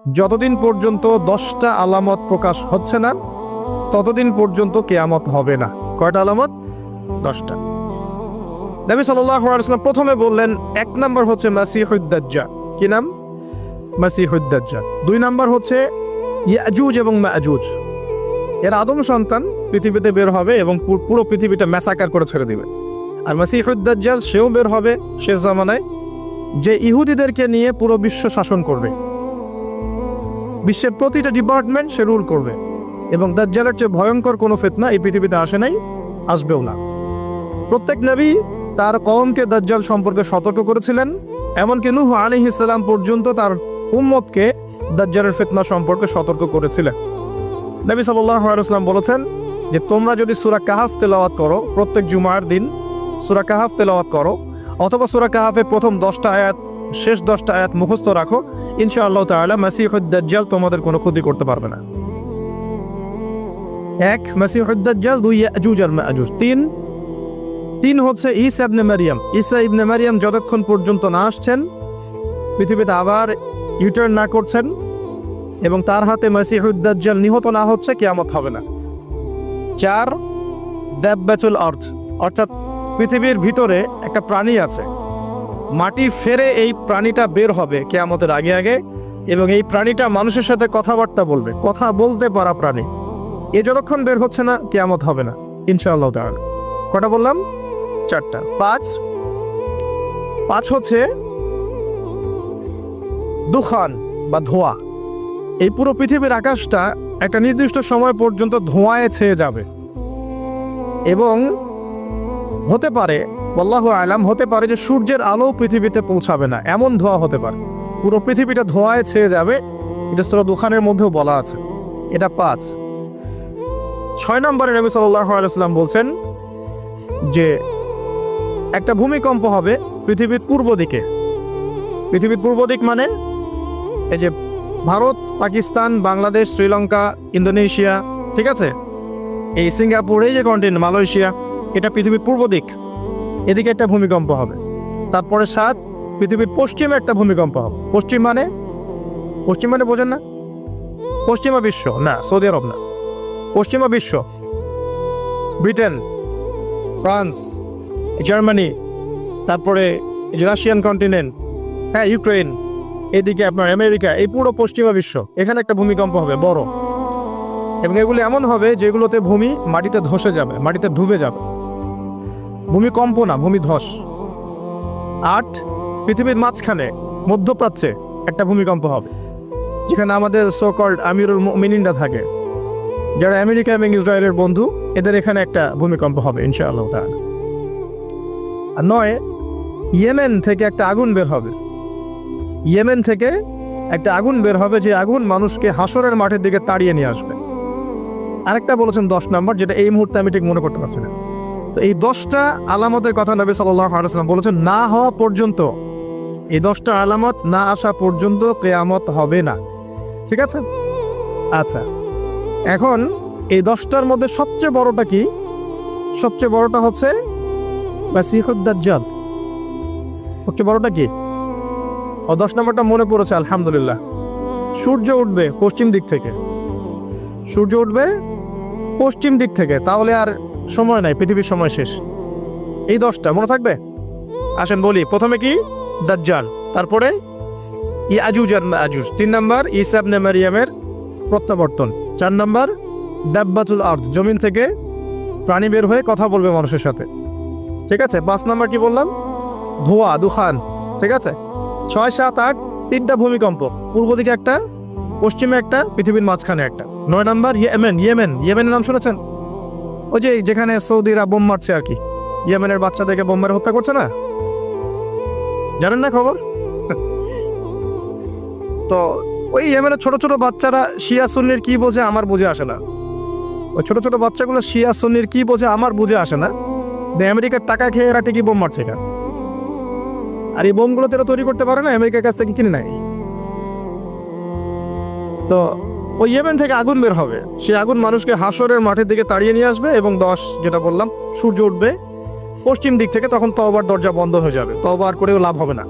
যতদিন পর্যন্ত 10টা আলামত প্রকাশ হচ্ছে না ততদিন পর্যন্ত কিয়ামত হবে না। কয়টা আলামত? 10টা। নবী সাল্লাল্লাহু আলাইহি ওয়াসাল্লাম প্রথমে বললেন 1 নাম্বার হচ্ছে মাসিহুদ দাজ্জাল। কি নাম? মাসিহুদ দাজ্জাল। 2 নাম্বার হচ্ছে ইয়াজুজ এবং মাজুজ। এর আদম সন্তান পৃথিবীতে বের হবে এবং পুরো পৃথিবীটা ম্যাসাকার করে ছেড়ে দিবে। আর মাসিহুদ দাজ্জাল সেও বের হবে শেষ জামানায়, যে ইহুদিদেরকে নিয়ে পুরো বিশ্ব শাসন করবে, বিশ্বের প্রতিটা ডিপার্টমেন্ট সে রুল করবে। এবং দাজ্জালের চেয়ে ভয়ঙ্কর কোনো ফিতনা এই পৃথিবীতে আসে নাই, আসবেও না। প্রত্যেক নবী তার কওমকে দাজ্জাল সম্পর্কে সতর্ক করেছিলেন, এমনকি নূহ আলাইহিস সালাম পর্যন্ত তার উম্মতকে দাজ্জালের ফিতনা সম্পর্কে সতর্ক করেছিলেন। নবী সাল্লাল্লাহু আলাইহি ওয়াসাল্লাম বলেছেন যে তোমরা যদি সূরা কাহাফ তেলাওয়াত করো, প্রত্যেক জুমার দিন সূরা কাহাফ তেলাওয়াত করো, অথবা সূরা কাহাফের প্রথম 10টা আয়াত শেষ 10টা আয়াত মুখস্থ রাখো, ইনশাআল্লাহ তাআলা মাসিহুদ দাজ্জাল তোমাদের কোনো ক্ষতি করতে পারবে না। 1 মাসিহুদ দাজ্জাল, 2 ইয়াজুজ আর মাজুজ, 3 হচ্ছে ঈসা ইবনে মারইয়াম। ঈসা ইবনে মারইয়াম যতক্ষণ পর্যন্ত না আসছেন, পৃথিবীতে আবার ইউটার্ন না করছেন এবং তার হাতে মাসিহুদ দাজ্জাল নিহত না হচ্ছে, কিয়ামত হবে না। 4 দাব্বাতুল আরদ, অর্থাৎ পৃথিবীর ভিতরে একটা প্রাণী আছে, মাটি ফেরে এই প্রাণীটা বের হবে কিয়ামতের আগে আগে, এবং এই প্রাণীটা মানুষের সাথে কথাবার্তা বলবে, কথা বলতে পারা প্রাণী। এ যতক্ষণ বের হচ্ছে না কিয়ামত হবে না ইনশাআল্লাহ তাআলা। কটা বললাম? 4টা। 5 হচ্ছে দুখান বা ধোঁয়া। এই পুরো পৃথিবীর আকাশটা একটা নির্দিষ্ট সময় পর্যন্ত ধোঁয়ায় ছেয়ে যাবে এবং হতে পারে, আল্লাহু আলাম, হতে পারে যে সূর্যের আলো পৃথিবীতে পৌঁছাবে না, এমন ধোঁয়া হতে পারে। পুরো পৃথিবীটা ধোঁয়ায় ছেয়ে যাবে, এটা সূরা দুখানের মধ্যেও বলা আছে। এটা 5। 6 নম্বরে নবী সাল্লাল্লাহু আলাইহি ওয়াসাল্লাম বলছেন যে একটা ভূমিকম্প হবে পৃথিবীর পূর্ব দিকে। পৃথিবীর পূর্ব দিক মানে এই যে ভারত, পাকিস্তান, বাংলাদেশ, শ্রীলঙ্কা, ইন্দোনেশিয়া, ঠিক আছে, এই সিঙ্গাপুর, এই যে কন্টিনেন্ট, মালয়েশিয়া, এটা পৃথিবীর পূর্ব দিক, এদিকে একটা ভূমিকম্প হবে। তারপরে 7 পৃথিবীর পশ্চিমে একটা ভূমিকম্প হবে। পশ্চিম মানে বোঝেন না? পশ্চিমা বিশ্ব না, সৌদি আরব না, পশ্চিমা বিশ্ব, ব্রিটেন, ফ্রান্স, জার্মানি, তারপরে রাশিয়ান কন্টিনেন্ট, হ্যাঁ, ইউক্রেন, এদিকে আপনার আমেরিকা, এই পুরো পশ্চিমা বিশ্ব, এখানে একটা ভূমিকম্প হবে বড়। এবং এগুলো এমন হবে যেগুলোতে ভূমি মাটিতে ধসে যাবে, মাটিতে ডুবে যাবে। ভূমিকম্প না, ভূমিধস। 8 পৃথিবীর মাঝখানে মধ্যপ্রাচ্যে একটা ভূমিকম্প হবে, যেখানে আমাদের সো কল্ড আমিরুল মুমিনিনরা থাকে, যারা আমেরিকা এবং ইসরায়েলের বন্ধু, এদের এখানে একটা ভূমিকম্প হবে ইনশাআল্লাহ তাআলা। আর 9 ইয়েমেন থেকে একটা আগুন বের হবে। ইয়েমেন থেকে একটা আগুন বের হবে, যে আগুন মানুষকে হাসরের মাঠের দিকে তাড়িয়ে নিয়ে আসবে। আরেকটা বলেছেন 10 নম্বর, যেটা এই মুহূর্তে আমি ঠিক মনে করতে পারছি না। তো এই 10টা আলামতের কথা নবী সাল্লাল্লাহু আলাইহি ওয়াসাল্লাম বলেছেন, না হওয়া পর্যন্ত, এই 10টা আলামত না আসা পর্যন্ত কিয়ামত হবে না। ঠিক আছে? আচ্ছা, এখন এই 10টার মধ্যে সবচেয়ে বড়টা কি? সবচেয়ে বড়টা হচ্ছে মাসিহুদ দাজ্জাল। সবচেয়ে বড়টা কি? 10 নম্বরটা মনে পড়েছে, আলহামদুলিল্লাহ। সূর্য উঠবে পশ্চিম দিক থেকে, সূর্য উঠবে পশ্চিম দিক থেকে, তাহলে আর সময় নাই, পৃথিবীর সময় শেষ। এই 10টা মনে থাকবে? আসেন বলি। প্রথমে কি? দাজ্জাল, তারপরে ইয়াজুজ আর মাজুজ, 3 নম্বর ঈসা ইবনে মারইয়ামের প্রত্যাবর্তন, 4 নম্বর দাব্বাতুল আরদ, জমিন থেকে প্রাণী বের হয়ে কথা বলবে মানুষের সাথে, ঠিক আছে। 5 নম্বর কি বললাম? ধোঁয়া, দুখান, ঠিক আছে। 6, 7, 8 3টা ভূমিকম্প, পূর্ব দিকে একটা, পশ্চিমে একটা, পৃথিবীর মাঝখানে একটা। 9 নম্বর ইয়েমেনের নাম শুনেছেন? ওই যে যেখানে সৌদিরা বোম মারছে আর কি, ইয়েমেনের বাচ্চাদেরকে বোম মেরে হত্যা করছে না, জানেন না খবর? তো ওই ইয়েমেনের ছোট ছোট বাচ্চারা শিয়া সুন্নির কি বোঝে আমার বুঝে আসে না। ওই ছোট ছোট বাচ্চাগুলো শিয়া সুন্নির কি বোঝে আমার বুঝে আসে না। আমেরিকার টাকা খেয়ে এরা ঠিকই বোম মারছে এটা। আর এই বোমগুলো তো এরা তৈরি করতে পারে না, আমেরিকার কাছ থেকে কিনে নেয়। তো ওই ইয়েমেন থেকে আগুন বের হবে, সেই আগুন মানুষকে হাসরের মাঠের দিকে তাড়িয়ে নিয়ে আসবে। এবং 10 যেটা বললাম, সূর্য উঠবে পশ্চিম দিক থেকে, তখন তওবার দরজা বন্ধ হয়ে যাবে, তওবা আর করেও লাভ হবে না।